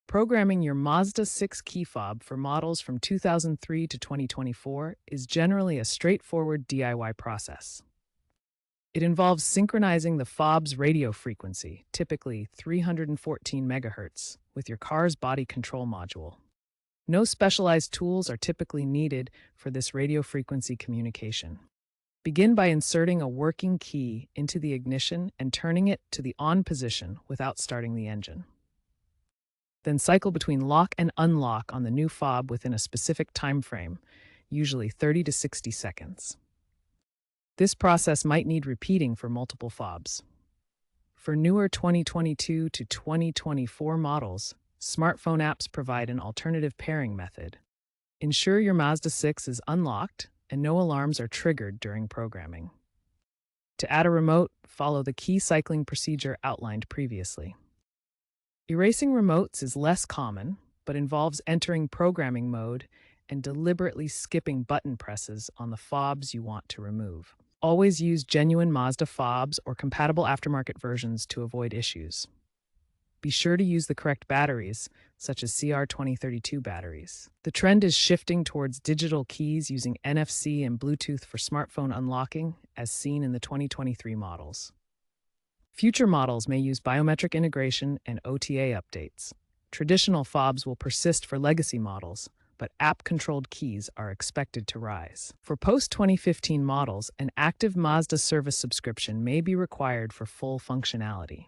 Programming your Mazda 6 key fob for models from 2003 to 2024 is generally a straightforward DIY process. It involves synchronizing the fob's radio frequency, typically 314 MHz, with your car's body control module. No specialized tools are typically needed for this radio frequency communication. Begin by inserting a working key into the ignition and turning it to the on position without starting the engine. Then cycle between lock and unlock on the new fob within a specific time frame, usually 30 to 60 seconds. This process might need repeating for multiple fobs. For newer 2022 to 2024 models, smartphone apps provide an alternative pairing method. Ensure your Mazda 6 is unlocked and no alarms are triggered during programming. To add a remote, follow the key cycling procedure outlined previously. Erasing remotes is less common, but involves entering programming mode and deliberately skipping button presses on the fobs you want to remove. Always use genuine Mazda fobs or compatible aftermarket versions to avoid issues. Be sure to use the correct batteries, such as CR2032 batteries. The trend is shifting towards digital keys using NFC and Bluetooth for smartphone unlocking, as seen in the 2023 models. Future models may use biometric integration and OTA updates. Traditional fobs will persist for legacy models, but app-controlled keys are expected to rise. For post-2015 models, an active Mazda service subscription may be required for full functionality.